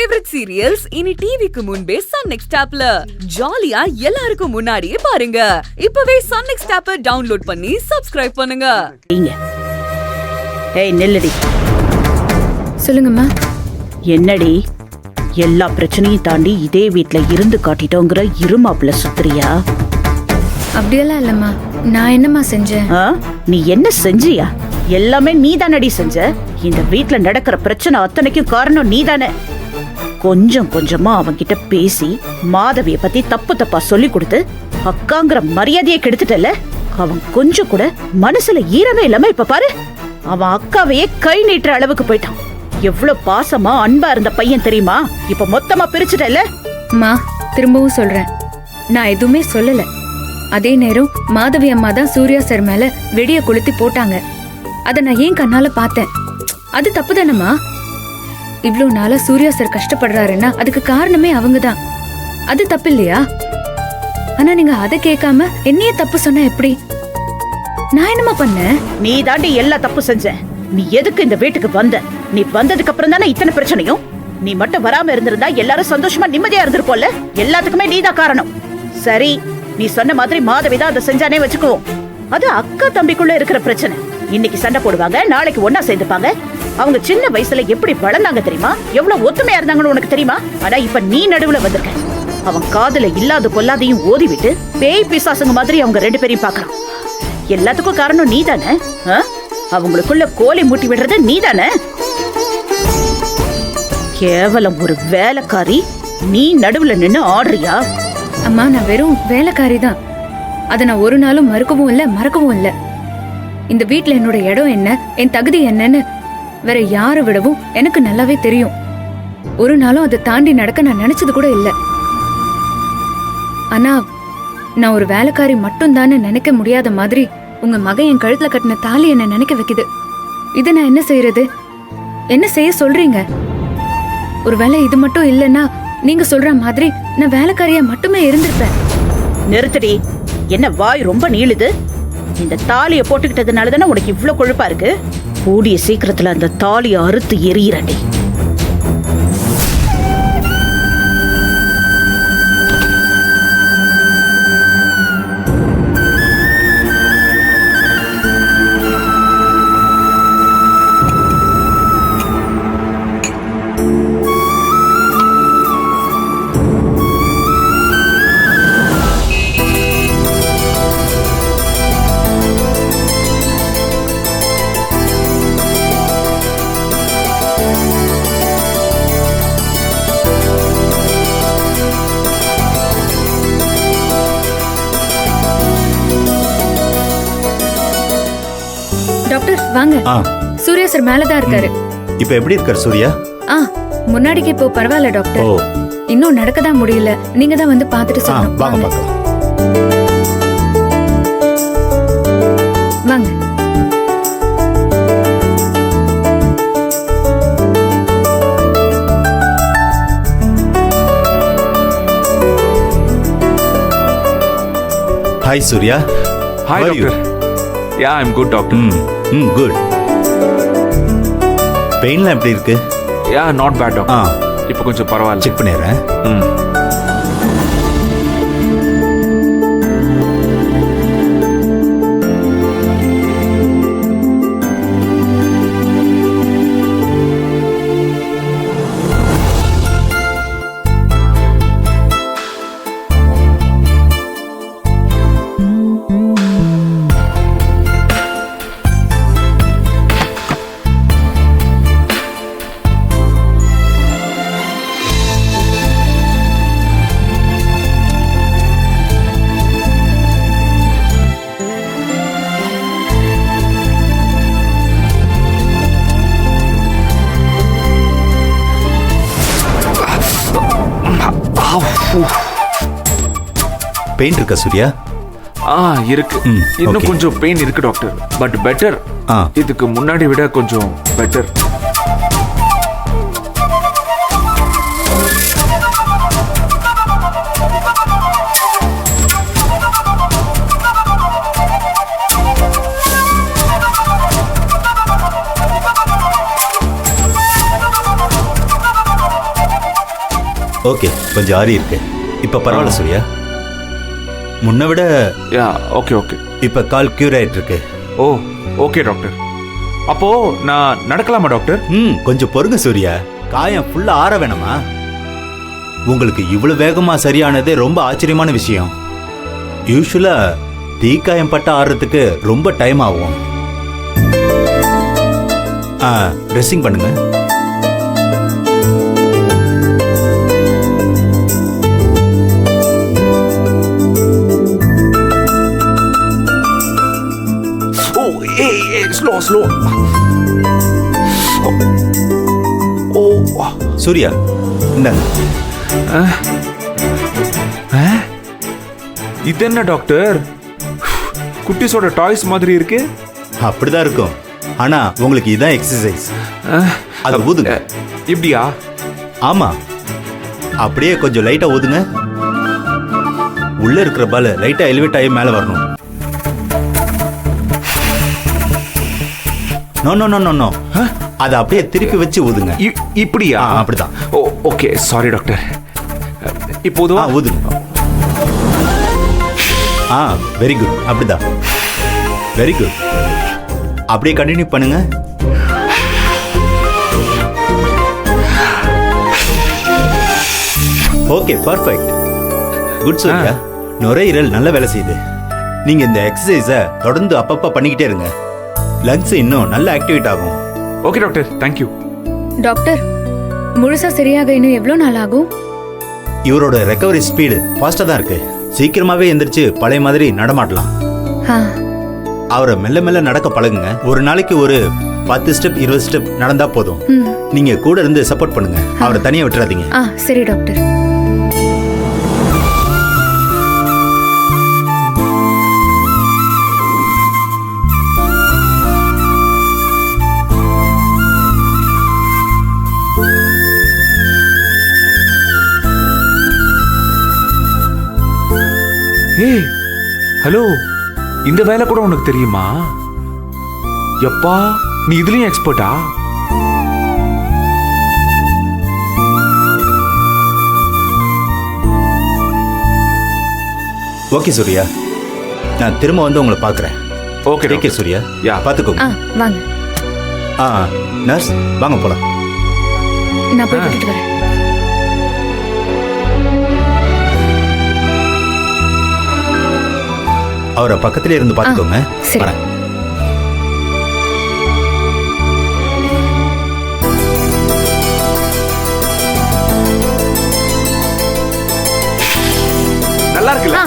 Favourite serials இனி டிவிக்கு முன்பே சன் நெக்ஸ்ட் ஆப்ல ஜாலியா எல்லாருக்கும் முன்னாடியே பாருங்க. இப்பவே சன் நெக்ஸ்ட் ஆப்பை டவுன்லோட் பண்ணி சப்ஸ்கிரைப் பண்ணுங்க. ஏய் நெல்லடி. சொல்லுங்கம்மா. என்னடி எல்லா பிரச்சனையும் தாண்டி இதே வீட்ல இருந்து காட்டிட்டோங்கிற இருமாப்புல சுத்துறியா? அப்படியெல்லாம் இல்லம்மா. நான் என்னம்மா செஞ்சேன்? நீ என்ன செஞ்சியா? எல்லாமே நீதானடி செஞ்ச. இந்த வீட்ல நடக்கிற பிரச்சனை அத்தனைக்கும் காரணம் நீதானே. கொஞ்சம் கொஞ்சமா அவன்கிட்ட பேசி மாதவிய பத்தி தப்பு தப்பா சொல்லி கொடுத்து அக்காங்கிற மரியாதையை கெடுத்துட்டல. அவன் கொஞ்சம் கூட மனசுல ஈரமே இல்லாம இப்ப பாரு, அவன் அக்காவையே கை நீட்டுற அளவுக்கு போயிட்டான். எவ்வளவு பாசமா அன்பா இருந்த பையன் தெரியுமா? இப்ப மொத்தமா பிரிச்சுட்டல. மா, திரும்பவும் சொல்றேன், நான் எதுவுமே சொல்லல. அதே நேரம் மாதவி அம்மா தான் சூர்யா சார் மேல வெடிய கொளுத்தி போட்டாங்க. அத நான் ஏன் கண்ணால பார்த்தேன். அது தப்பு தானம்மா? இவ்ளோ நாளா சூர்யா சார் கஷ்டப்படுறாருன்னா அதுக்கு காரணமே அவங்கதான். அது தப்பு இல்லையா? ஆனா நீங்க அதை கேட்காம என்னையே தப்பு சொன்னா எப்படி? நான் என்னமா பண்ணேன்? நீ தாண்டி எல்லா தப்பு செஞ்ச. நீ எதுக்கு இந்த வீட்டுக்கு வந்த? நீ வந்ததுக்கு அப்புறம் தானே இத்தனை பிரச்சனையும். நீ மட்டும் வராம இருந்திருந்தா எல்லாரும் சந்தோஷமா நிம்மதியா இருந்திருப்போம்ல. எல்லாத்துக்குமே நீதான் காரணம். சரி, நீ சொன்ன மாதிரி மாதவிதான் அதை செஞ்சானே வச்சுக்குவோம். அது அக்கா தம்பிக்குள்ள இருக்கிற பிரச்சனை. இன்னைக்கு சண்டை போடுவாங்க, நாளைக்கு ஒன்னா சேர்ந்துப்பாங்க. அவங்க சின்ன வயசுல எப்படி வளர்ந்தாங்க தெரியுமா? எவ்வளவு ஒத்துமையா இருந்தாங்கன்னு உனக்கு தெரியுமா? ஆனா இப்ப நீ நடுவுல வந்திருக்க. அவன் காதுல இல்லாத கொல்லாதையும் ஓதி விட்டு பேய் பிசாசுங்க மாதிரி அவங்க ரெண்டு பேரையும் பாக்குறான். எல்லாத்துக்கும் காரணம் நீ தானே. அவங்களுக்குள்ள கோலை மூட்டி விடுறது நீ தானே. கேவலம் ஒரு வேலைக்காரி, நீ நடுவுல நின்னு ஆடுறியா? அம்மா, நான் வெறும் வேலைக்காரி தான். அதை நான் ஒரு நாளும் மறுக்கவும் இல்ல, மறக்கவும் இல்ல. இந்த வீட்ல என்னோட இடம் என்ன, என் தகுதி என்னன்னு வேற யாரை விடவும் எனக்கு நல்லாவே தெரியும். ஒரு நாளும் அதை தாண்டி நடக்க நான் நினைச்சது கூட இல்ல. ஆனா நான் ஒரு வேலைக்காரி மட்டும் தானே நினைக்க முடியாத மாதிரி உங்க மகன் என் கழுத்துல கட்டின தாலி என்ன நினைக்க வைக்குது. இதை நான் என்ன செய்யறது? என்ன செய்ய சொல்றீங்க? ஒருவேளை இது மட்டும் இல்லைன்னா நீங்க சொல்ற மாதிரி நான் வேலைக்காரியா மட்டுமே இருந்திருப்பேன். நிறுத்தடி. என்ன வாய் ரொம்ப நீளுது? இந்த தாலிய போட்டுக்கிட்டதுனால தானே உனக்கு இவ்ளோ கொழுப்பா இருக்கு. கூடிய சீக்கிரத்துல அந்த தாலியை அறுத்து எறியறடி. டாக்டர் வாங்க. சூர்யா சார் மேலதான் இருக்காரு. இப்ப எப்படி இருக்காரு சூர்யா? முன்னாடிக்கு இப்போ பரவாயில்ல டாக்டர். இன்னும் நடக்கதான் முடியல. நீங்க தான் வந்து பாத்துட்டு சொல்லணும். வாங்க பார்க்கலாம். வாங்க. Hi Surya. Hi doctor. Yeah, I'm good doctor. Good. பெயின்லாம் எப்படி இருக்கு? Yeah, not bad doctor. இப்போ கொஞ்சம் பரவாயில்ல. செக் பண்ணிடுறேன். பெயின் இருக்கா சூர்யா? இருக்கு. இன்னும் கொஞ்சம் பெயின் இருக்கு டாக்டர். But better. இதுக்கு முன்னாடி விட கொஞ்சம் பெட்டர். ஓகே, கொஞ்சம் ஆறி இருக்கு. இப்ப பரவாயில்ல சூர்யா. முன்ன விட யா ஓகே ஓகே. இப்ப கால் கியூர் ஆயிட்டு இருக்கு. ஓ ஓகே டாக்டர். அப்போ நான் நடக்கலாமா டாக்டர்? கொஞ்சம் பொறுங்க சூர்யா. காயம் ஃபுல்லா ஆற வேணாமா? உங்களுக்கு இவ்வளவு வேகமா சரியானதே ரொம்ப ஆச்சரியமான விஷயம். யூஸ்வலா தீக்காயம் பட்ட ஆறுறதுக்கு ரொம்ப டைம் ஆகும். ட்ரெஸ்ஸிங் பண்ணுங்க. ஓ ஸ்லோ ஸ்லோ. ஓ சூர்யா இந்தாங்க. இது என்ன டாக்டர், குட்டிஸோட டாய்ஸ் மாதிரி இருக்கு? அப்படிதான் இருக்கும். ஆனா உங்களுக்கு இதான் எக்ஸசைஸ். அது ஊதுங்க. இப்படியா? ஆமா, அப்படியே கொஞ்சம் லைட்டா ஊதுங்க. உள்ள இருக்கிற பால் லைட்டா எலிவேட் ஆகி மேல வரணும். No no no no no, அதை அப்படியே திருப்பி வச்சு ஊதுங்க. இப்படியா? அப்படிதான். Oh okay sorry doctor. இப்போது ஊதுங்க. Very good. அப்படிதான், வெரி குட். அப்படியே கண்டினியூ பண்ணுங்க. Okay, perfect. குட் சூர்யா. நுரையீரல் நல்ல வேலை செய்யுது. நீங்க இந்த எக்ஸசைஸை தொடர்ந்து அப்பப்ப பண்ணிக்கிட்டே இருங்க. லங்ஸ் இன்னும் நல்ல ஆக்டிவேட் ஆகும். Okay doctor, thank you. டாக்டர், முழுசா சரியாக இன்னும் எவ்வளோ நாள் ஆகும்? இவரோட ரெக்கவரி ஸ்பீடு ஃபாஸ்டா தான் இருக்கு. சீக்கிரமாவே எந்திரிச்சு பழைய மாதிரி நடமாட்டலாம். அவரை மெல்ல மெல்ல நடக்க பழகுங்க. ஒரு நாளைக்கு ஒரு 10 ஸ்டெப் 20 ஸ்டெப் நடந்தா போதும். நீங்க கூட இருந்து சப்போர்ட் பண்ணுங்க. அவரை தனியா விட்டுறாதீங்க. சரி டாக்டர். ஏய் ஹலோ, இந்த வேலை கூட உனக்கு தெரியுமா? எப்பா, நீ இதுலயும் எக்ஸ்பர்ட்டா? ஓகே சூர்யா, நான் திரும்ப வந்து உங்களை பார்க்குறேன். Okay okay Surya. யா பார்த்துக்கோங்க. வாங்க. நர்ஸ் வாங்க போலாம். நான் போய் விட்டுட்டு வரேன். அவரை பக்கத்திலே இருந்து பார்த்துக்கோங்க. சரி. நல்லா இருக்குல்ல?